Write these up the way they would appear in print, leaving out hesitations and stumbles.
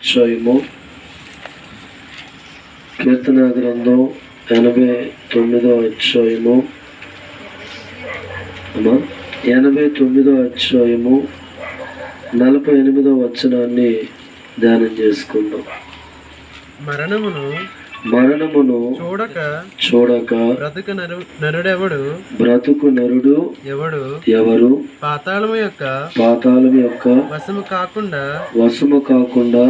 అధ్యాయము కీర్తన గ్రంథం 89వ అధ్యాయము 89వ అధ్యాయము 48వ వచనాన్ని ధ్యానం చేసుకుందాం. మరణమును చూడక బ్రతుకు నరుడు ఎవరు? పాతాళము యొక్క వశము కాకుండా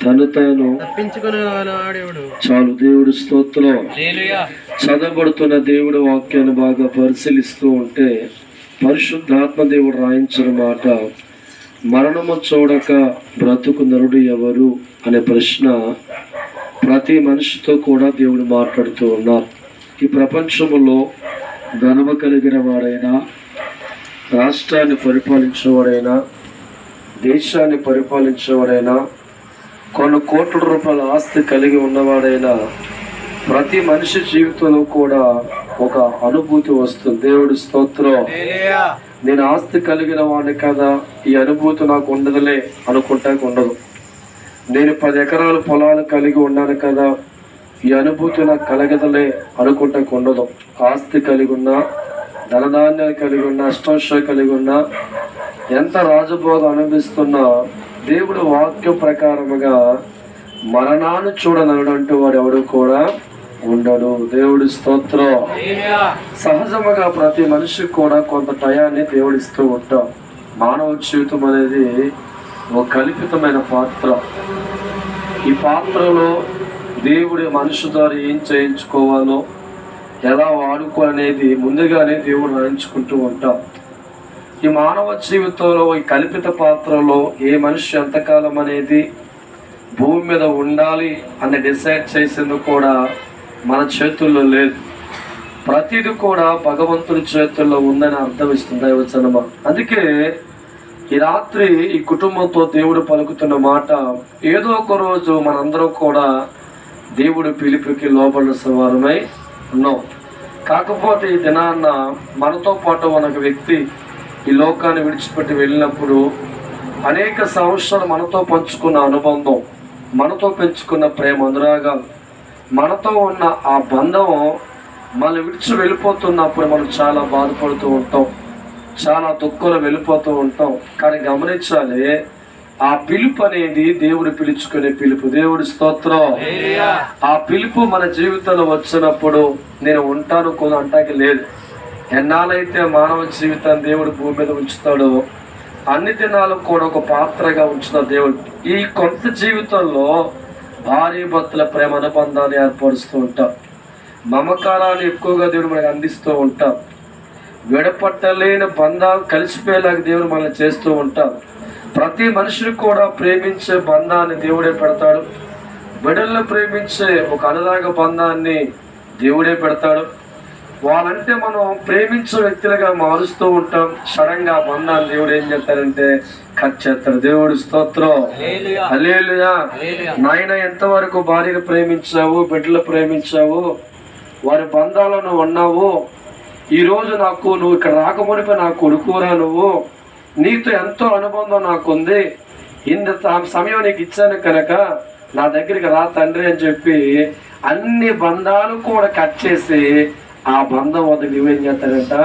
తను తాను తప్పించుకునేవాడు. చాలు. దేవుడు స్తోత్రం. చదవబడుతున్న దేవుడు వాక్యాన్ని బాగా పరిశీలిస్తూ ఉంటే పరిశుద్ధాత్మ దేవుడు రాయించిన మాట, మరణము చూడక బ్రతుకు నరుడు ఎవరు అనే ప్రశ్న ప్రతి మనిషితో కూడా దేవుడు మాట్లాడుతూ ఉన్నారు. ఈ ప్రపంచంలో ధనము కలిగిన వాడైనా, రాష్ట్రాన్ని పరిపాలించేవాడైనా, దేశాన్ని పరిపాలించేవాడైనా, కొన్ని కోట్ల రూపాయల ఆస్తి కలిగి ఉన్నవాడైనా, ప్రతి మనిషి జీవితంలో కూడా ఒక అనుభూతి వస్తుంది. దేవుడి స్తోత్రం. నేను ఆస్తి కలిగిన వాడిని కదా, ఈ అనుభూతి నాకు ఉండదులే అనుకుంటానికి ఉండదు. నేను 10 ఎకరాల పొలాలు కలిగి ఉన్నాను కదా, ఈ అనుభూతి నాకు కలగదలే అనుకుంటానికి ఉండదు. ఆస్తి కలిగి ఉన్నా, ధనధాన్యాలు కలిగి ఉన్నా, అష్టోష కలిగి ఉన్నా, ఎంత రాజభోగం అనుభవిస్తున్నా, దేవుడు వాక్యం ప్రకారముగా మరణాన్ని చూడనడంటూ వాడు ఎవడు కూడా ఉండడు. దేవుడి స్తోత్రం. సహజముగా ప్రతి మనిషికి కూడా కొంత టయాన్ని దేవుడిస్తూ ఉంటాం. మానవ జీవితం అనేది ఒక కల్పితమైన పాత్ర. ఈ పాత్రలో దేవుడి మనుషు ద్వారా ఏం చేయించుకోవాలో, ఎలా వాడుకోవాలనేది ముందుగానే దేవుడు రాయించుకుంటూ ఉంటాం. ఈ మానవ జీవితంలో ఈ కల్పిత పాత్రలో ఏ మనిషి ఎంతకాలం అనేది భూమి మీద ఉండాలి అని డిసైడ్ చేసేందుకు కూడా మన చేతుల్లో లేదు. ప్రతిది కూడా భగవంతుడి చేతుల్లో ఉందని అర్థం ఇస్తుంది దైవజనమా. అందుకే ఈ రాత్రి ఈ కుటుంబంతో దేవుడు పలుకుతున్న మాట, ఏదో ఒక రోజు మనందరం కూడా దేవుడు పిలుపుకి లోబడిన వారమై ఉన్నాం. కాకపోతే ఈ దినాన్న మనతో పాటు ఒక వ్యక్తి ఈ లోకాన్ని విడిచిపెట్టి వెళ్ళినప్పుడు అనేక సంవత్సరాలు మనతో పంచుకున్న అనుబంధం, మనతో పెంచుకున్న ప్రేమ, అనురాగాలు, మనతో ఉన్న ఆ బంధం మనం విడిచి వెళ్ళిపోతున్నప్పుడు మనం చాలా బాధపడుతూ ఉంటాం, చాలా దుఃఖంలో వెళ్ళిపోతూ ఉంటాం. కానీ గమనించాలి, ఆ పిలుపు అనేది దేవుడు పిలుచుకునే పిలుపు. దేవుడి స్తోత్రం. ఆ పిలుపు మన జీవితంలో వచ్చినప్పుడు నేను ఉంటాను కూడా అంటానికి లేదు. ఎన్నాళ్ళైతే మానవ జీవితాన్ని దేవుడు భూమి మీద ఉంచుతాడో అన్ని దినాలు కూడా ఒక పాత్రగా ఉంచుతాడు దేవుడు. ఈ కొంత జీవితంలో భార్య భర్తల ప్రేమ అనుబంధాన్ని ఏర్పరుస్తూ ఉంటాం. మమకారాన్ని ఎక్కువగా దేవుడు మనకు అందిస్తూ ఉంటాం. విడపట్టలేని బంధాలు కలిసిపోయేలాగా దేవుడు మనల్ని చేస్తూ ఉంటాం. ప్రతి మనిషిని కూడా ప్రేమించే బంధాన్ని దేవుడే పెడతాడు. బిడ్డలను ప్రేమించే ఒక అనురాగ బంధాన్ని దేవుడే పెడతాడు. వాళ్ళంటే మనం ప్రేమించే వ్యక్తులుగా మారుస్తూ ఉంటాం. సడన్గా బంధాన్ని దేవుడు ఏం చేస్తాడంటే కట్ చేస్తాడు. దేవుడు స్తోత్రం. హల్లెలూయా. నాయన ఎంతవరకు భార్యను ప్రేమించావు, బిడ్డలు ప్రేమించావు, వారి బంధాలను ఉన్నావు. ఈరోజు నువ్వు ఇక్కడ రాకమునిపై నా కొడుకురా, నువ్వు నీతో ఎంతో అనుబంధం నాకుంది, ఇంత సమయం నీకు ఇచ్చాను కనుక నా దగ్గరికి రా తండ్రి అని చెప్పి అన్ని బంధాలు కూడా కట్ చేసి ఆ బంధం వద్ద నువ్వేం చేస్తాడంట,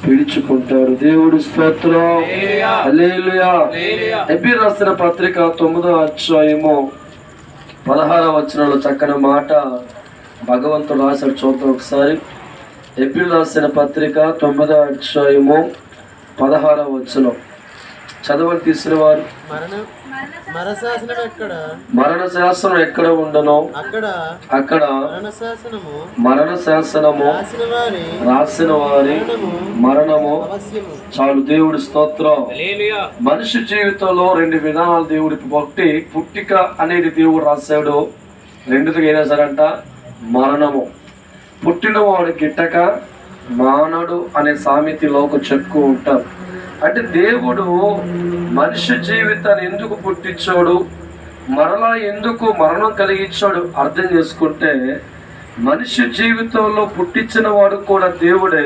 పిలుచుకుంటాడు. దేవుడు స్తోత్రం. హల్లెలూయా. ఎబ్రీ రాసిన పత్రిక 9వ అధ్యాయము 16వ వచనంలో చక్కని మాట భగవంతుడు రాశాడు. చూద్దాం ఒకసారి. ఎబ్రీ రాసిన పత్రిక 9వ అధ్యాయము 16వ వచనం చదవని తీసిన వారు. మరణ శాసనం ఎక్కడ ఉండనో అక్కడ మరణ శాసనము రాసిన వారి మరణము. చాలు. దేవుడి స్తోత్రం. మనిషి జీవితంలో 2 విధానాలు దేవుడి పుట్టిక అనేది దేవుడు రాశాడు. రెండుగా అయినా సరంట మరణము. పుట్టినవాడు గిట్టక మానడు అనే సామెతలోకి చెప్పుతూ ఉంటారు. అంటే దేవుడు మనిషి జీవితాన్ని ఎందుకు పుట్టించాడు, మరలా ఎందుకు మరణం కలిగించాడు అర్థం చేసుకుంటే, మనిషి జీవితంలో పుట్టించిన వాడు కూడా దేవుడే,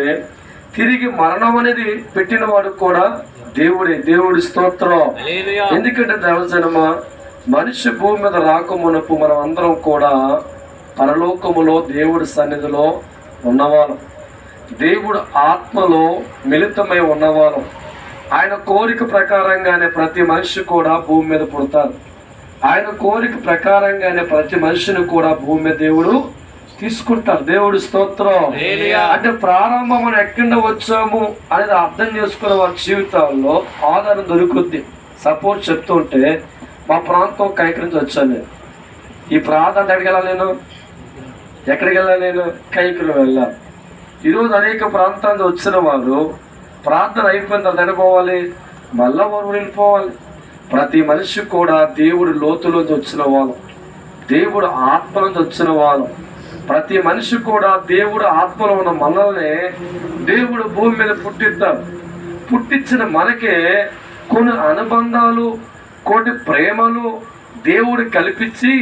తిరిగి మరణం అనేది పెట్టిన వాడు కూడా దేవుడే. దేవుడి స్తోత్రం. ఎందుకంటే దేవజనమా, మనిషి భూమి మీద రాకమునుపు మనం అందరం కూడా పరలోకములో దేవుడి సన్నిధిలో ఉన్నవాళ్ళం, దేవుడు ఆత్మలో మిళితమై ఉన్నవాళ్ళం. ఆయన కోరిక ప్రకారంగానే ప్రతి మనిషి కూడా భూమి మీద పుడతారు. ఆయన కోరిక ప్రకారంగానే ప్రతి మనిషిని కూడా భూమి మీద దేవుడు తీసుకుంటారు. దేవుడి స్తోత్రం. అంటే ప్రారంభం మనం ఎక్కడ వచ్చాము అనేది అర్థం చేసుకున్న వారి జీవితాల్లో ఆధారం దొరుకుద్ది. సపోజ్ చెప్తుంటే మా ప్రాంతం కైకి నుంచి వచ్చాను నేను. ఈ ప్రాంతం ఎక్కడికి వెళ్ళాలి, ఎక్కడికి వెళ్ళాలి, నేను కైకులు వెళ్ళాలి. ఈరోజు అనేక ప్రాంతాల్లో వచ్చిన వారు ప్రార్థన అయిపోయిన తర్వాత ఎడిపోవాలి, మళ్ళా వారు వెళ్ళిపోవాలి. ప్రతి మనిషి కూడా దేవుడు లోతులోంచి వచ్చిన వాళ్ళు, దేవుడు ఆత్మ నుంచి వచ్చిన వాళ్ళు. ప్రతి మనిషి కూడా దేవుడు ఆత్మలో ఉన్న మనల్ని దేవుడు భూమి మీద పుట్టిద్దాం. పుట్టించిన మనకే కొన్ని అనుబంధాలు, కొన్ని ప్రేమలు దేవుడు కల్పించి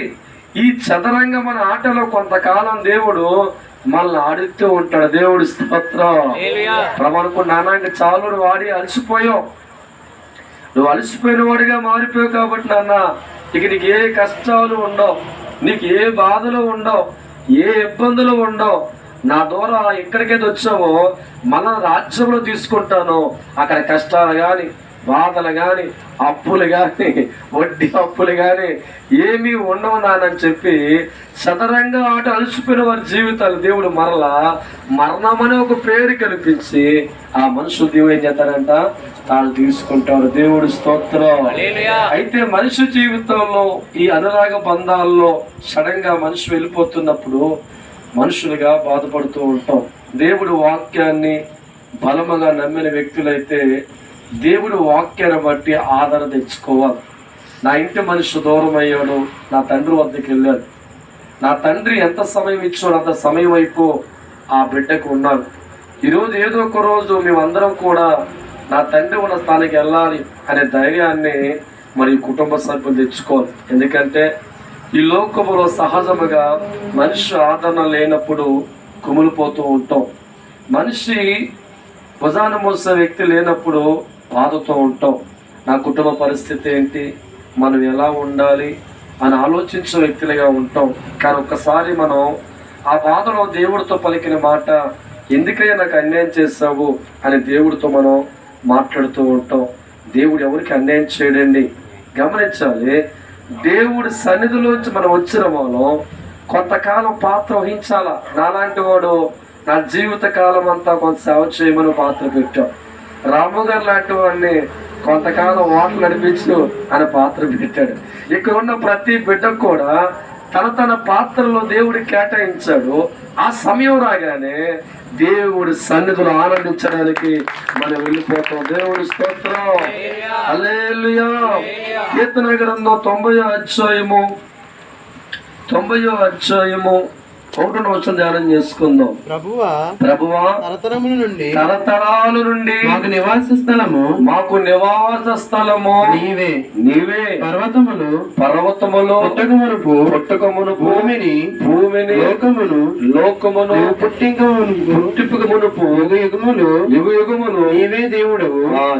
ఈ చదరంగమైన ఆటలో కొంతకాలం దేవుడు మనల్ని ఆడిస్తూ ఉంటాడు. దేవుడి స్తోత్రం. ప్రభు నాన్న చాలు వాడి అలసిపోయావు, నువ్వు అలసిపోయిన వాడిగా మారిపోయావు కాబట్టి నాన్న ఇక నీకు ఏ కష్టాలు ఉండవు, నీకు ఏ బాధలు ఉండవు, ఏ ఇబ్బందులు ఉండవు. నా ద్వారా ఎక్కడికైతే వచ్చావో మన రాజ్యంలో తీసుకుంటాను. అక్కడ కష్టాలు కానీ, బాధలు కానీ, అప్పులు కానీ, వడ్డీ అప్పులు కానీ ఏమీ ఉండవు నానని చెప్పి సదరంగా ఆట అలసిపోయిన వారి జీవితాలు దేవుడు మరలా మరణం అనే ఒక పేరు కల్పించి ఆ మనుషులు దేవుడు ఏం చేస్తారంట, తాను తీసుకుంటారు. దేవుడు స్తోత్రం. అయితే మనిషి జీవితంలో ఈ అనురాగ బంధాల్లో సడన్ గా మనిషి వెళ్ళిపోతున్నప్పుడు మనుషులుగా బాధపడుతూ ఉంటాం. దేవుడు వాక్యాన్ని బలముగా నమ్మిన వ్యక్తులైతే దేవుడు వాక్యాన్ని బట్టి ఆదరణ తెచ్చుకోవాలి. నా ఇంటి మనిషి దూరం అయ్యాడు, నా తండ్రి వద్దకు వెళ్ళాడు. నా తండ్రి ఎంత సమయం ఇచ్చాడు అంత సమయం అయిపో ఆ బిడ్డకు ఉన్నాడు. ఈరోజు ఏదో ఒక రోజు మేమందరం కూడా నా తండ్రి ఉన్న స్థానానికి వెళ్ళాలి అనే ధైర్యాన్ని మరి కుటుంబ సభ్యులు తెచ్చుకోవాలి. ఎందుకంటే ఈ లోకములో సహజముగా మనిషి ఆదరణ లేనప్పుడు కుమిలిపోతూ ఉంటాం. మనిషి భుజాన మోసే వ్యక్తి లేనప్పుడు బాధతో ఉంటాం. నా కుటుంబ పరిస్థితి ఏంటి, మనం ఎలా ఉండాలి అని ఆలోచించే వ్యక్తులుగా ఉంటాం. కానీ ఒక్కసారి మనం ఆ బాధలో దేవుడితో పలికిన మాట, ఎందుకయ్యా నాకు అన్యాయం చేస్తావు అని దేవుడితో మనం మాట్లాడుతూ ఉంటాం. దేవుడు ఎవరికి అన్యాయం చేయడండి. గమనించాలి, దేవుడి సన్నిధిలోంచి మనం వచ్చిన మనం కొంతకాలం పాత్ర వహించాలా. నాలాంటి వాడు నా జీవిత కాలం అంతా కొంత సేవ చేయమని పాత్ర పెట్టాం. రాము గారు లాంటి వాడిని కొంతకాలం వాటర్ నడిపించు అని పాత్ర పెట్టాడు. ఇక్కడ ఉన్న ప్రతి బిడ్డకు కూడా తన పాత్రలో దేవుడు కేటాయించాడు. ఆ సమయం రాగానే దేవుడి సన్నిధిలో ఆనందించడానికి మనం వెళ్ళిపోతాం. దేవుడి స్తోత్రం. హల్లెలూయా. కీర్తన గ్రంథం 90వ అధ్యాయము 1వ వచనం ధ్యానం చేసుకుందాం. ప్రభువా తరతరాల నుండి మాకు నివాస స్థలము నీవే. పర్వతములు పుట్టకమును భూమిని లోకమును పుట్టింపుకు యుగములు నీవే దేవుడు.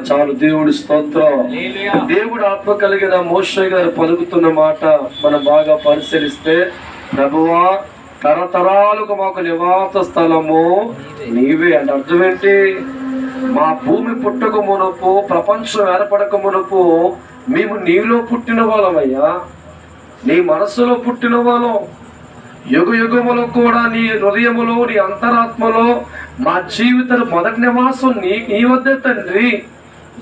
చాలు. దేవుడి స్తోత్రం. దేవుడు ఆత్మ కలిగిన మోషే గారు పలుకుతున్న మాట మనం బాగా పరిశీలిస్తే, ప్రభువా తరతరాలకు మాకు నివాస స్థలము నీవే అంటే అర్థం ఏంటి? మా భూమి పుట్టక మునుపు, ప్రపంచం ఏర్పడక మునుపు మేము నీలో పుట్టిన వాళ్ళమయ్యా, నీ మనస్సులో పుట్టిన వాళ్ళం. యుగములో కూడా నీ హృదయములో, నీ అంతరాత్మలో మా జీవిత మొదటి నివాసం నీ వద్దే తండ్రి.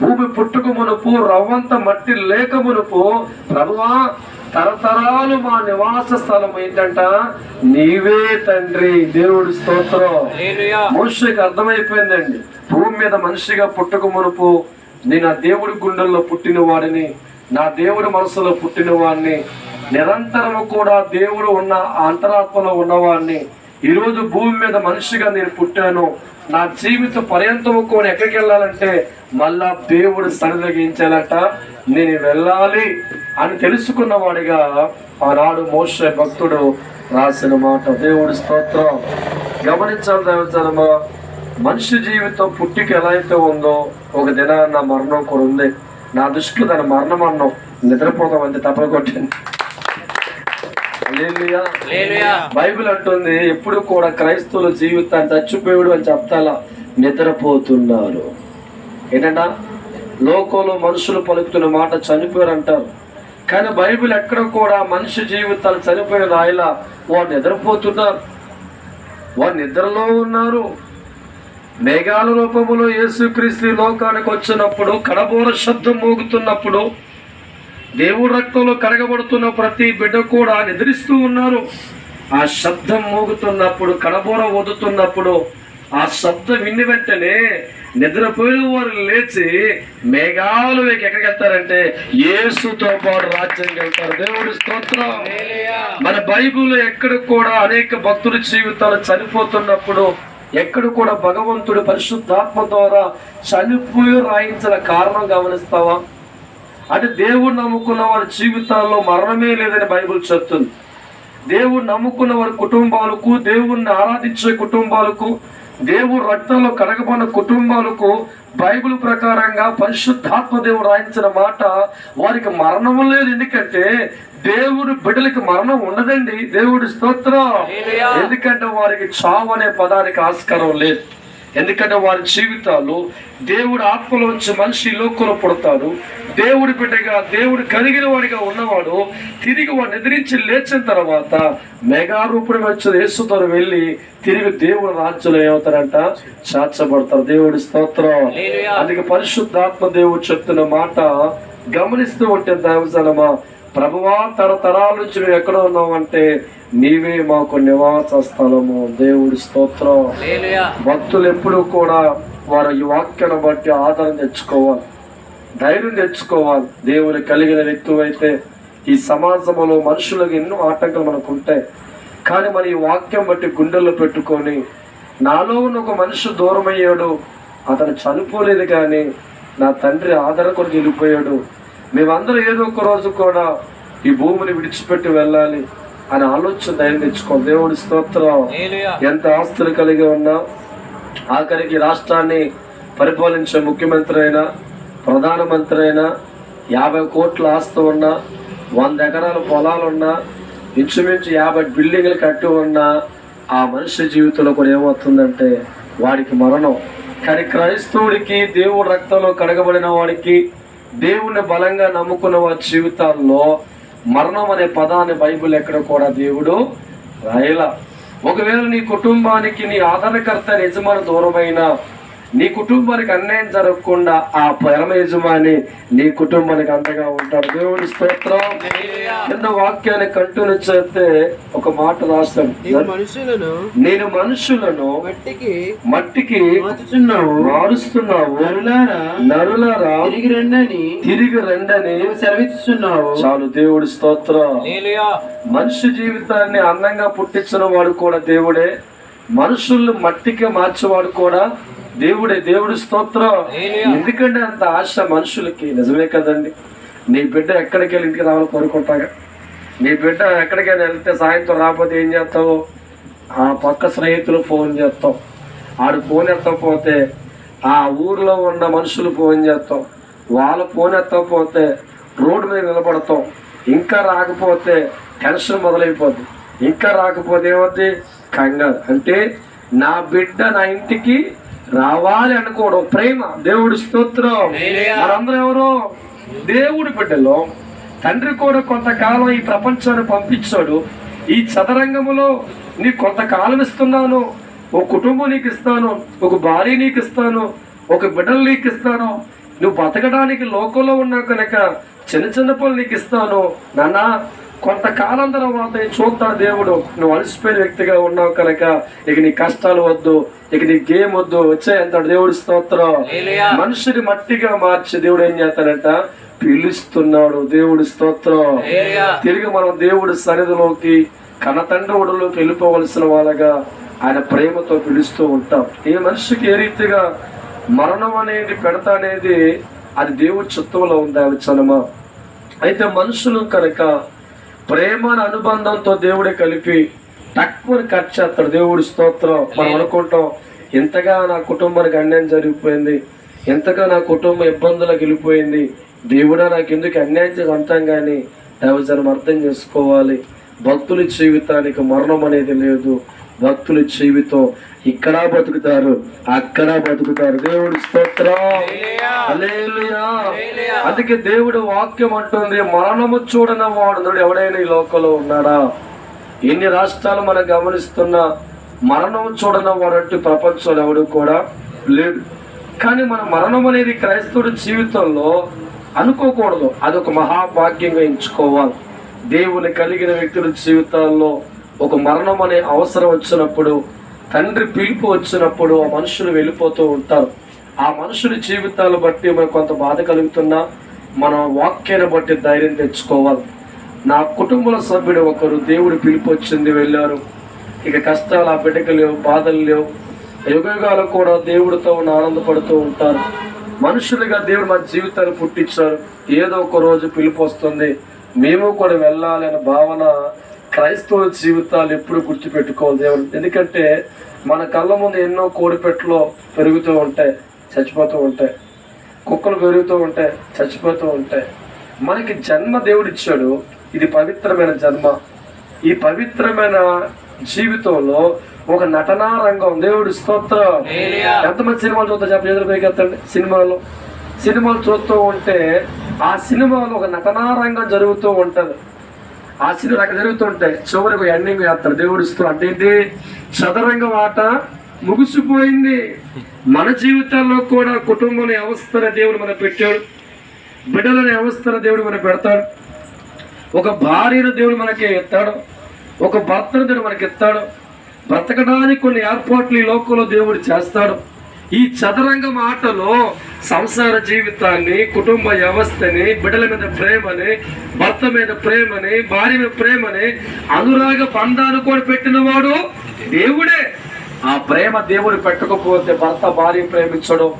భూమి పుట్టుక మునుపు, రవ్వంత మట్టి లేక మునుపు ప్రభువా తరతరాలు మా నివాస స్థలం ఏంటంట, నీవే తండ్రి. దేవుడి స్తోత్రం. మోషేకి అర్థమైపోయిందండి, భూమి మీద మనిషిగా పుట్టక మునుపు నేను ఆ దేవుడి గుండెల్లో పుట్టిన వాడిని, నా దేవుడి మనసులో పుట్టిన వాడిని, నిరంతరము కూడా దేవుడు ఉన్న అంతరాత్మలో ఉన్నవాడిని. ఈరోజు భూమి మీద మనిషిగా నేను పుట్టాను. నా జీవిత పర్యంతము కూడా ఎక్కడికి వెళ్ళాలంటే మళ్ళా దేవుడు సన్నిధించాలంట, నేను వెళ్ళాలి అని తెలుసుకున్నవాడిగా ఆనాడు మోషే భక్తుడు రాసిన మాట. దేవుడి స్తోత్రం. గమనించాలి దేవజనమా, మనిషి జీవితం పుట్టిక ఎలా అయితే ఉందో ఒక దినాన్న మరణం కూడా ఉంది. నా దృష్టిలో దాని మరణం అన్నం. నిద్రపోతాం అంతే, తప్ప కొట్టండి. బైబిల్ అంటుంది ఎప్పుడు కూడా క్రైస్తవుల జీవితాన్ని చచ్చిపోయాడు అని చెప్తాలా, నిద్రపోతున్నారు. ఏంటంట, లోకంలో మనుషులు పలుకుతున్న మాట చనిపోయారు అంటారు, కానీ బైబిల్ ఎక్కడ కూడా మనిషి జీవితాలు చనిపోయిన రాయలా. వాడు నిద్రపోతున్నారు, వాడు నిద్రలో ఉన్నారు. మేఘాల రూపంలో యేసుక్రీస్తు లోకానికి వచ్చినప్పుడు, కడబోర శబ్దం మోగుతున్నప్పుడు, దేవుడు రక్తంలో కడగబడుతున్న ప్రతి బిడ్డ కూడా నిద్రిస్తూ ఉన్నారు. ఆ శబ్దం మోగుతున్నప్పుడు, కడబోర వదుతున్నప్పుడు, ఆ శబ్దం విని వెంటనే నిద్రపోయిన వారు లేచి మేఘాలు ఎక్కడికి వెళ్తారంటే యేసుతో పాటు రాజ్యానికి వెళ్తారు. దేవుడి స్తోత్రం. మన బైబిల్లో ఎక్కడ కూడా అనేక భక్తుల జీవితాలు చనిపోతున్నప్పుడు ఎక్కడ కూడా భగవంతుడు పరిశుద్ధాత్మ ద్వారా చనిపోయి రాయించిన కారణం గమనిస్తావా? అంటే దేవుడు నమ్ముకున్న వారి జీవితాల్లో మరణమే లేదని బైబిల్ చెప్తుంది. దేవుడు నమ్ముకున్న వారి కుటుంబాలకు, దేవుణ్ణి ఆరాధించే కుటుంబాలకు, దేవుడు రక్తంలో కడగబడిన కుటుంబాలకు బైబిల్ ప్రకారంగా పరిశుద్ధాత్మ దేవుడు రాయించిన మాట, వారికి మరణం లేదు. ఎందుకంటే దేవుడు బిడ్డలకి మరణం ఉండదండి. దేవుడి స్తోత్రం. ఎందుకంటే వారికి చావు అనే పదానికి ఆస్కారం లేదు. ఎందుకంటే వారి జీవితాలు దేవుడు ఆత్మలోంచి మనిషి లోకంలో పుడతాడు. దేవుడి బిడ్డగా, దేవుడు కలిగిన వాడిగా ఉన్నవాడు తిరిగి వాడు నిద్రించి లేచిన తర్వాత మేఘారూపుడు వచ్చిన యేసుతో వెళ్ళి తిరిగి దేవుడు రాజ్యంలో ఏమవుతారంట, చేర్చబడతారు. దేవుడి స్తోత్రం. అందుకే పరిశుద్ధాత్మ దేవుడు చెప్తున్న మాట గమనిస్తూ ఉంటే, దైవజనమా, ప్రభువా, తరతరాల నుంచి మేము ఎక్కడ ఉన్నామంటే నీవే మాకు నివాస స్థలము. దేవుడి స్తోత్రం. భక్తులు ఎప్పుడు కూడా వారు ఈ వాక్యాన్ని బట్టి ఆదరణ తెచ్చుకోవాలి, ధైర్యం తెచ్చుకోవాలి. దేవుని కలిగిన వ్యక్తి అయితే ఈ సమాజంలో మనుషులకు ఎన్నో ఆటంకాలు మనకు ఉంటాయి, కానీ మన ఈ వాక్యం బట్టి గుండెల్లో పెట్టుకొని, నాలో ఉన్న ఒక మనిషి దూరం అయ్యాడు, అతను చనిపోలేదు కానీ నా తండ్రి ఆదరణ కొరకు వెళ్ళిపోయాడు, మేమందరూ ఏదో ఒక రోజు కూడా ఈ భూమిని విడిచిపెట్టి వెళ్ళాలి అని ఆలోచన ధైర్యం తెచ్చుకోవాలి. దేవుడి స్తోత్రం. ఎంత ఆస్తులు కలిగి ఉన్నా, ఆఖరికి రాష్ట్రాన్ని పరిపాలించే ముఖ్యమంత్రి అయినా, ప్రధానమంత్రి అయినా, 50 కోట్ల ఆస్తి ఉన్నా, 100 ఎకరాల పొలాలున్నా, ఇంచుమించు 50 బిల్డింగ్లు కట్టి ఉన్నా, ఆ మనిషి జీవితంలో కూడా ఏమవుతుందంటే వాడికి మరణం. కానీ క్రైస్తవుడికి, దేవుడు రక్తంలో కడగబడిన వాడికి, దేవుణ్ణి బలంగా నమ్ముకున్న వారి జీవితాల్లో మరణం అనే పదాన్ని బైబిల్ ఎక్కడ కూడా దేవుడు రాయలా. ఒకవేళ నీ కుటుంబానికి నీ ఆదరణకర్త యజమాని దూరమైనా, నీ కుటుంబానికి అన్యాయం జరగకుండా ఆ పరమ యజమాని నీ కుటుంబానికి అండగా ఉంటాడు. దేవుడి స్తోత్రం. నిన్న వాక్యాన్ని కంటిన్యూ చేస్తే ఒక మాట రాస్తాను, నేను మనుషులను మట్టికి మారుస్తున్నావు, నరులారా తిరిగి రండని సెలవిస్తున్నావు. చాలు. దేవుడి స్తోత్రం. మనిషి జీవితాన్ని అందంగా పుట్టించిన వాడు కూడా దేవుడే, మనుషుల్ని మట్టికి మార్చేవాడు కూడా దేవుడే. దేవుడి స్తోత్రం. ఎందుకంటే అంత ఆశ మనుషులకి. నిజమే కదండి. నీ బిడ్డ ఎక్కడికి వెళ్ళి ఇంటికి రావాలని కోరుకుంటాగా. నీ బిడ్డ ఎక్కడికైనా వెళ్తే సాయంత్రం రాకపోతే ఏం చేస్తావు? ఆ పక్క స్నేహితులు ఫోన్ చేస్తావు. ఆడు ఫోన్ ఎత్తకపోతే ఆ ఊర్లో ఉన్న మనుషులు ఫోన్ చేస్తాం. వాళ్ళు ఫోన్ ఎత్తకపోతే రోడ్డు మీద నిలబడతాం. ఇంకా రాకపోతే టెన్షన్ మొదలైపోద్ది. ఇంకా రాకపోతే ఏమవుద్ది? కంగారు. అంటే నా బిడ్డ నా ఇంటికి రావాలి అనుకోవడం ప్రేమ. దేవుడి స్తోత్రం. మనందరూ ఎవరో దేవుడి బిడ్డలో. తండ్రి కూడా కొంతకాలం ఈ ప్రపంచాన్ని పంపించాడు. ఈ చదరంగములో నీకు కొంతకాలం ఇస్తున్నాను, ఒక కుటుంబం నీకు ఇస్తాను, ఒక భార్య నీకు ఇస్తాను, ఒక బిడ్డలు నీకు ఇస్తాను, నువ్వు బతకడానికి లోకంలో ఉన్నావు కనుక చిన్న చిన్న పనులు నీకు ఇస్తాను నాన్న. కొంతకాలం తర్వాత చూస్తాడు దేవుడు, నువ్వు అలసిపోయిన వ్యక్తిగా ఉన్నావు కనుక ఇక నీ కష్టాలు వద్దు, ఇక నీ గేమ్ వద్దు, వచ్చాయంటాడు. దేవుడి స్తోత్రం. మనిషిని మట్టిగా మార్చి దేవుడు ఏం చేస్తాడంట? పిలుస్తున్నాడు. దేవుడి స్తోత్రం. తిరిగి మనం దేవుడి సన్నిధిలోకి, కన్నతండ్రి ఒడిలోకి వెళ్ళిపోవలసిన వాళ్ళగా ఆయన ప్రేమతో పిలుస్తూ ఉంటాం. ఏ మనిషికి ఏ రీతిగా మరణం అనేది పెడతా అనేది అది దేవుడి చిత్తంలో ఉంది. ఆమె చనమా అయితే మనుషులు కనుక ప్రేమ అనుబంధంతో దేవుడే కలిపి తక్కువని కట్ చేస్తాడు. దేవుడి స్తోత్రం. మనం అనుకుంటాం ఎంతగా నా కుటుంబానికి అన్యాయం జరిగిపోయింది, ఎంతగా నా కుటుంబం ఇబ్బందులకు వెళ్ళిపోయింది, దేవుడా నాకు ఎందుకు అన్యాయం చేసి అంటాం, కానీ దైవజనం అర్థం చేసుకోవాలి. భక్తుల జీవితానికి మరణం అనేది లేదు. భక్తుల జీవితం ఇక్కడ బతుకుతారు, అక్కడ బతుకుతారు. దేవుడి స్తోత్రం, హల్లెలూయా. అందుకే దేవుడు వాక్యం అంటుంది, మరణము చూడని వాడు ఎవడైనా ఈ లోకంలో ఉన్నాడా? ఎన్ని రాష్ట్రాలు మనం గమనిస్తున్నా మరణం చూడని వాడంటూ ప్రపంచంలో ఎవడు కూడా లేడు. కానీ మన మరణం అనేది క్రైస్తవుడి జీవితంలో అనుకోకూడదు, అదొక మహాభాగ్యంగా ఎంచుకోవాలి. దేవుని కలిగిన వ్యక్తుల జీవితాల్లో ఒక మరణం అనే అవసరం వచ్చినప్పుడు, తండ్రి పిలుపు వచ్చినప్పుడు ఆ మనుషులు వెళ్ళిపోతూ ఉంటారు. ఆ మనుషుల జీవితాలు బట్టి మనకు కొంత బాధ కలుగుతున్నా మన వాక్యాన్ని బట్టి ధైర్యం తెచ్చుకోవాలి. నా కుటుంబ సభ్యుడు ఒకరు దేవుడి పిలుపు వచ్చింది, వెళ్ళారు. ఇక కష్టాలు ఆ బిడ్డకు లేవు, బాధలు లేవు. యుగాలు కూడా దేవుడితో ఆనందపడుతూ ఉంటారు. మనుషులుగా దేవుడు మన జీవితాన్ని పుట్టించారు. ఏదో ఒక రోజు పిలుపు వస్తుంది, మేము కూడా వెళ్ళాలి అనే భావన క్రైస్తవ జీవితాలు ఎప్పుడు గుర్తుపెట్టుకోవాలి దేవుడు. ఎందుకంటే మన కళ్ళ ముందు ఎన్నో కోడిపెట్టలు పెరుగుతూ ఉంటాయి, చచ్చిపోతూ ఉంటాయి. కుక్కలు పెరుగుతూ ఉంటాయి, చచ్చిపోతూ ఉంటాయి. మనకి జన్మ దేవుడు ఇచ్చాడు, ఇది పవిత్రమైన జన్మ. ఈ పవిత్రమైన జీవితంలో ఒక నటనా రంగం. దేవుడి స్తోత్రం. ఎంతమంది సినిమాలు చూస్తా చెప్పండి. సినిమాలు చూస్తూ ఉంటే ఆ సినిమాలో ఒక నటనా రంగం జరుగుతూ ఉంటుంది. ఆ సినిమా అక్కడ జరుగుతుంటాయి, చివరికి ఎండింగ్ చేస్తారు. దేవుడిస్తూ అంటే ఏంటి? చదరంగం ఆట ముగిసిపోయింది. మన జీవితాల్లో కూడా కుటుంబం వ్యవస్థల దేవుడు మనకు పెట్టాడు, బిడ్డల వ్యవస్థల దేవుడు మనకు పెడతాడు. ఒక భార్యను దేవుడు మనకి ఎత్తాడు, ఒక భర్తను దేవుడు మనకి ఎత్తాడు. బ్రతకడానికి కొన్ని ఏర్పాట్లు ఈ లోకంలో దేవుడు చేస్తాడు. ఈ చదరంగం ఆటలో సంసార జీవితాన్ని, కుటుంబ వ్యవస్థని, బిడ్డల మీద ప్రేమని, భర్త మీద ప్రేమని, భార్య మీద ప్రేమని, అనురాగ బంధాన్ని కూడా పెట్టిన వాడు దేవుడే. ఆ ప్రేమ దేవుడు పెట్టకపోతే భర్త భార్య ప్రేమించడం,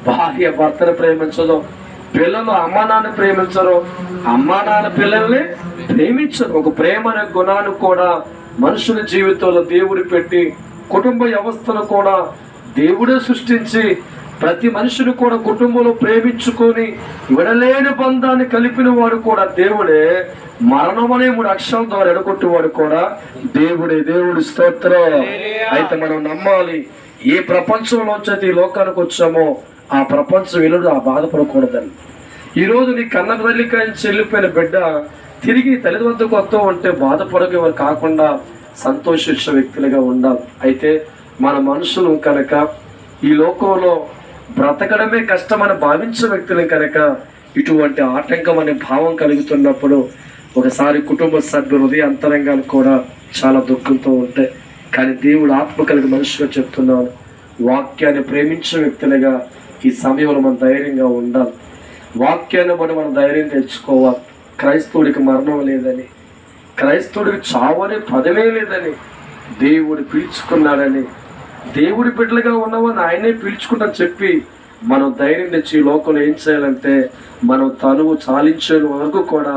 భార్య భర్తను ప్రేమించడం, పిల్లలు అమ్మా నాన్న ప్రేమించరు, అమ్మా నాన్న పిల్లల్ని ప్రేమించరు. ఒక ప్రేమ అనే గుణాన్ని కూడా మనుషుల జీవితంలో దేవుడు పెట్టి, కుటుంబ వ్యవస్థను కూడా దేవుడే సృష్టించి, ప్రతి మనిషిని కూడా కుటుంబంలో ప్రేమించుకొని విడలేని బంధాన్ని కలిపిన వాడు కూడా దేవుడే. మరణం అనే 3 అక్షరాల ద్వారా ఎడగొట్టేవాడు కూడా దేవుడే. దేవుడి స్తోత్రం. అయితే మనం నమ్మాలి, ఏ ప్రపంచంలోంచి అయితే ఈ లోకానికి వచ్చామో ఆ ప్రపంచం వెలుడు ఆ బాధపడకూడదని. ఈరోజు నీ కన్న తల్లికి చెల్లిపోయిన బిడ్డ తిరిగి తల్లిదండ్రులకు వస్తూ ఉంటే బాధపడేవారు కాకుండా సంతోషించే వ్యక్తులుగా ఉండాలి. అయితే మన మనుషులు కనుక ఈ లోకంలో బ్రతకడమే కష్టమని భావించే వ్యక్తులు కనుక ఇటువంటి ఆటంకం అనే భావం కలుగుతున్నప్పుడు ఒకసారి కుటుంబ సభ్యులు హృదయ అంతరంగాలు కూడా చాలా దుఃఖంతో ఉంటాయి. కానీ దేవుడు ఆత్మ కలిగి మనుషుగా చెప్తున్నాను, వాక్యాన్ని ప్రేమించే వ్యక్తులుగా ఈ సమయంలో మనం ధైర్యంగా ఉండాలి. వాక్యాన్ని మనం ధైర్యం తెచ్చుకోవాలి. క్రైస్తవుడికి మరణం లేదని, క్రైస్తవుడికి చావనే పదవే లేదని, దేవుడు పిలుచుకున్నాడని, దేవుడి బిడ్డలుగా ఉన్నవని ఆయనే పిలుచుకుంటా చెప్పి మనం ధైర్యం తెచ్చి ఈ లోకంలో ఏం చేయాలంటే మనం తనువు చాలించే వరకు కూడా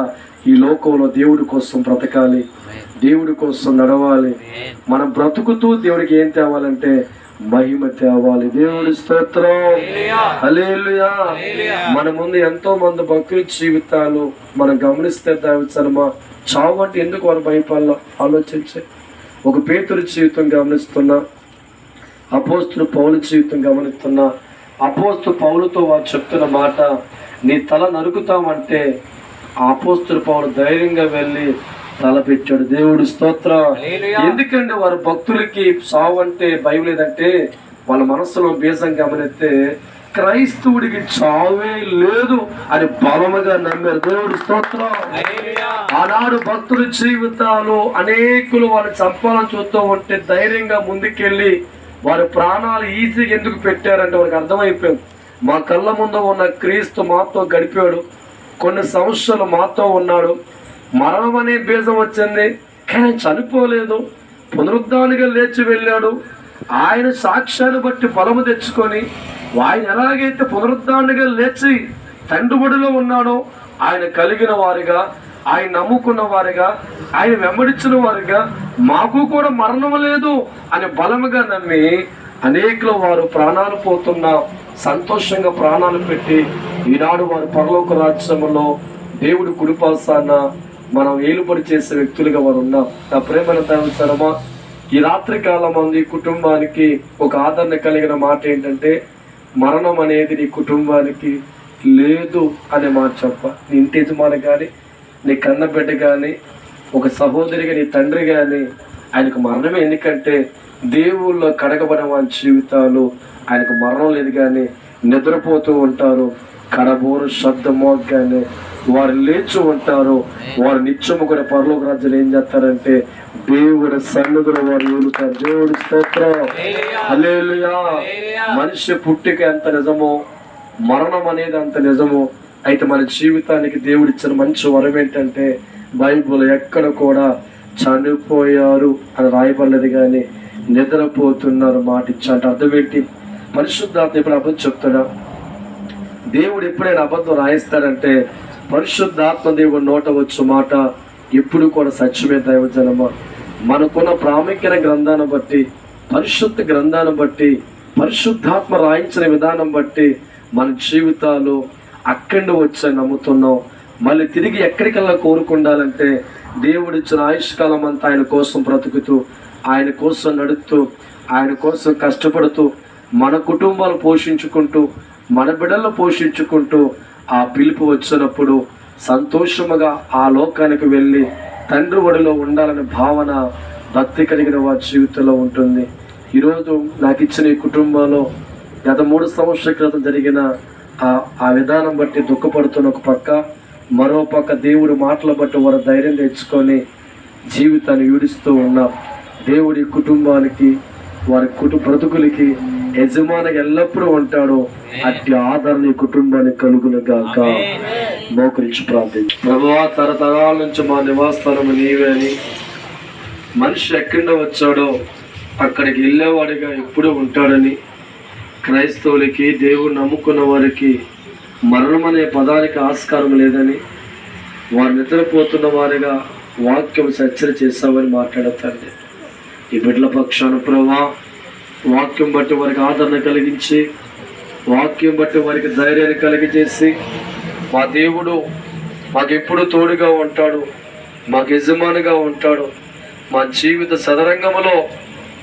ఈ లోకంలో దేవుడి కోసం బ్రతకాలి, దేవుడి కోసం నడవాలి. మనం బ్రతుకుతూ దేవుడికి ఏం తేవాలంటే మహిమ తేవాలి. దేవుడి స్తోత్రం, హల్లెలూయా. మన ముందు ఎంతో మంది భక్తుల జీవితాలు మనం గమనిస్తే దావిచనమా చావు అంటే ఎందుకు వాళ్ళు భయపడాలో ఆలోచించే. ఒక పేతురు జీవితం గమనిస్తున్నా, అపోస్తులు పౌలు జీవితం గమనిస్తున్నా. అపోస్తులు పౌలుతో వారు చెప్తున్న మాట, నీ తల నరుకుతామంటే అపోస్తులు పౌలు ధైర్యంగా వెళ్ళి తల పెట్టాడు. దేవుడి స్తోత్రం. ఎందుకంటే వారు భక్తులకి సావు అంటే భయం లేదంటే వాళ్ళ మనస్సులో బీజం గమనిస్తే క్రైస్తవుడికి చావే లేదు అని బలముగా నమ్మారు. దేవుడి స్తోత్రం. ఆనాడు భక్తుల జీవితాలు అనేకులు వారు చంపాలని చూస్తూ ఉంటే ధైర్యంగా ముందుకెళ్ళి వారి ప్రాణాలు ఈజీగా ఎందుకు పెట్టారంటే వారికి అర్థమైపోయింది, మా కళ్ళ ముందు ఉన్న క్రీస్తు మాతో గడిపాడు, కొన్ని సంవత్సరాలు మాతో ఉన్నాడు, మరణం అనే బీజం వచ్చింది కానీ చనిపోలేదు, పునరుద్ధానిగా లేచి వెళ్ళాడు. ఆయన సాక్ష్యాన్ని బట్టి బలము తెచ్చుకొని ఆయన ఎలాగైతే పునరుద్ధానిగా లేచి తండ్రి ఒడిలో ఉన్నాడో ఆయన కలిగిన వారిగా, ఆయన నమ్ముకున్న వారిగా, ఆయన వెంబడించిన వారిగా మాకు కూడా మరణం లేదు అని బలముగా నమ్మి అనేకులు వారు ప్రాణాలు పోతున్న సంతోషంగా ప్రాణాలు పెట్టి ఈనాడు వారి పరలోక రాజ్యంలో దేవుడి కుడిపాసాన మనం ఏలుబడి చేసే వ్యక్తులుగా వారు ఉన్నాం. నా ప్రేమను తేవసరమా, ఈ రాత్రి కాలం మంది కుటుంబానికి ఒక ఆదరణ కలిగిన మాట ఏంటంటే, మరణం అనేది నీ కుటుంబానికి లేదు అనే మాట చెప్ప. నీ ఇంటి యజమాని కానీ, నీ కన్న బిడ్డ కానీ, ఒక సహోదరిగా నీ తండ్రి కానీ ఆయనకు మరణమే. ఎందుకంటే దేవుళ్ళో కడగబడిన వారి జీవితాలు ఆయనకు మరణం లేదు, కానీ నిద్రపోతూ ఉంటారు. కడబోరు శబ్దం మోగ్గానే వారు లేచి ఉంటారు. వారు నిత్యము కూడా పరలోక రాజ్యాలు ఏం చేస్తారంటే దేవుడి సన్నిధిలో వారు ఏలుతారు. దేవుడి స్తోత్రం, హల్లెలూయా. మనిషి పుట్టిక ఎంత నిజమో మరణం అనేది అంత నిజమో. అయితే మన జీవితానికి దేవుడిచ్చిన మంచి వరం ఏంటంటే, బైబిల్ ఎక్కడ కూడా చనిపోయారు అని రాయబడలేదు, కానీ నిద్రపోతున్నారు మాట ఇచ్చాట. అర్థం ఏంటి? పరిశుద్ధాత్మ ఎప్పుడు అబద్ధం చెప్తాడా? దేవుడు ఎప్పుడైనా అబద్ధం రాయిస్తాడంటే పరిశుద్ధాత్మ దేవుడు నోట వచ్చు మాట ఎప్పుడు కూడా సత్యమే. దైవజనమా, మనకున్న ప్రాముఖ్యత గ్రంథాన్ని బట్టి, పరిశుద్ధ గ్రంథాన్ని బట్టి, పరిశుద్ధాత్మ రాయించిన విధానం బట్టి మన జీవితాలు అక్కడి వచ్చాయి నమ్ముతున్నాం. మళ్ళీ తిరిగి ఎక్కడికల్లా కోరుకుండాలంటే దేవుడిచ్చిన ఆయుష్కాలం అంతా ఆయన కోసం బ్రతుకుతూ, ఆయన కోసం నడుస్తూ, ఆయన కోసం కష్టపడుతూ, మన కుటుంబాలు పోషించుకుంటూ, మన బిడ్డలను పోషించుకుంటూ ఆ పిలుపు వచ్చినప్పుడు సంతోషముగా ఆ లోకానికి వెళ్ళి తండ్రి ఒడిలో ఉండాలనే భావన భక్తి కలిగిన వారి జీవితంలో ఉంటుంది. ఈరోజు నాకు ఇచ్చిన ఈ కుటుంబంలో గత 3 సంవత్సరాల క్రితం జరిగిన ఆ విధానం బట్టి దుఃఖపడుతున్న ఒక పక్క, మరో పక్క దేవుడి మాటలు బట్టి వారు ధైర్యం తెచ్చుకొని జీవితాన్ని ఈడుస్తూ ఉన్నాం. దేవుడి కుటుంబానికి, వారి బ్రతుకులకి యజమానిగా ఎల్లప్పుడూ ఉంటాడు. అట్టి ఆదరణ ఈ కుటుంబానికి కలుగును గాక. మోకరించి ప్రార్థించు. ప్రభువా, తరతరాల నుంచి మా నివాసస్థానము నీవే అని, మనిషి ఎక్కడ వచ్చాడో అక్కడికి వెళ్ళేవాడిగా ఎప్పుడూ ఉంటాడని, క్రైస్తవులకి, దేవుడు నమ్ముకున్న వారికి మరణం అనే పదానికి ఆస్కారం లేదని, వారు నిద్రపోతున్న వారిగా వాక్యం హెచ్చరిక చేస్తామని మాట్లాడతాండి. ఈ బిడ్డల పక్షాన ప్రభువా, వాక్యం బట్టి వారికి ఆదరణ కలిగించి, వాక్యం బట్టి వారికి ధైర్యాన్ని కలిగజేసి, మా దేవుడు మాకు ఎప్పుడు తోడుగా ఉంటాడు, మాకు యజమానిగా ఉంటాడు, మా జీవిత సదరంగంలో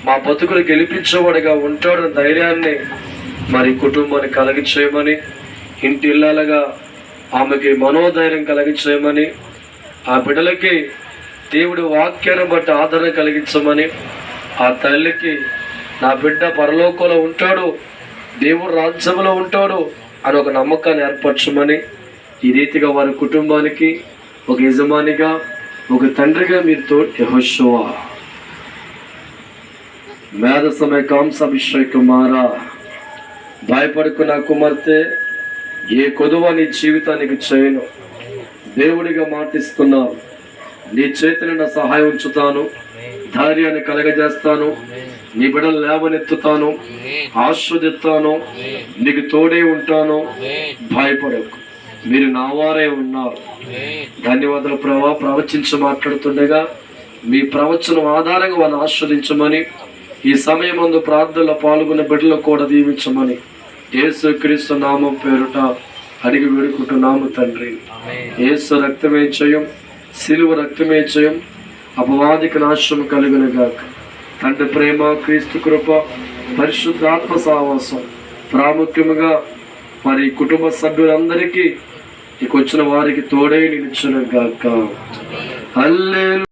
మా బతుకులు గెలిపించేవాడిగా ఉంటాడు ధైర్యాన్ని మరి కుటుంబాన్ని కలిగించేయమని, ఇంటి ఇళ్ళగా ఆమెకి మనోధైర్యం కలిగించేయమని, ఆ బిడ్డలకి దేవుడి వాక్యాన్ని బట్టి ఆదరణ కలిగించమని, ఆ తల్లికి నా బిడ్డ పరలోకంలో ఉంటాడు, దేవుడు రాజ్యంలో ఉంటాడు అని ఒక నమ్మకాన్ని ఏర్పరచమని, ఈ రీతిగా వారి కుటుంబానికి ఒక యజమానిగా, ఒక తండ్రిగా మీరుతో యెహోషువ మేధసమయ కాంసాభిషేక కుమారా, భయపడుకున్న కుమార్తె, ఏ కొదువ నీ జీవితానికి చేయను, దేవుడిగా మాటిస్తున్నావు. నీ చేతిని నా సహాయం ఉంచుతాను, ధైర్యాన్ని కలగజేస్తాను, నీ బిడ్డలు లేవనెత్తుతాను, ఆస్వాదిస్తాను, నీకు తోడే ఉంటాను, భయపడకు, మీరు నా వారే ఉన్నారు. ధన్యవాదాలు ప్రభా. ప్రవచించి మాట్లాడుతుండగా మీ ప్రవచనం ఆధారంగా వాళ్ళని ఆస్వాదించమని, ఈ సమయం ముందు ప్రార్థనలో పాల్గొన్న బిడ్డలు కూడా దీవించమని యేసుక్రీస్తు నామం పేరుట అడిగి వేడుకుంటున్నాము తండ్రి. యేసు రక్తమే జయం, సిలువ రక్తమే జయం, అపవాదికి నాశనం కలుగును గాక. తండ్రి ప్రేమ, క్రీస్తు కృప, పరిశుద్ధాత్మ సహవాసం ప్రాముఖ్యముగా మరి కుటుంబ సభ్యులందరికీ ఇక వచ్చిన వారికి తోడై నిలుచును గాక. హల్లెలూయా.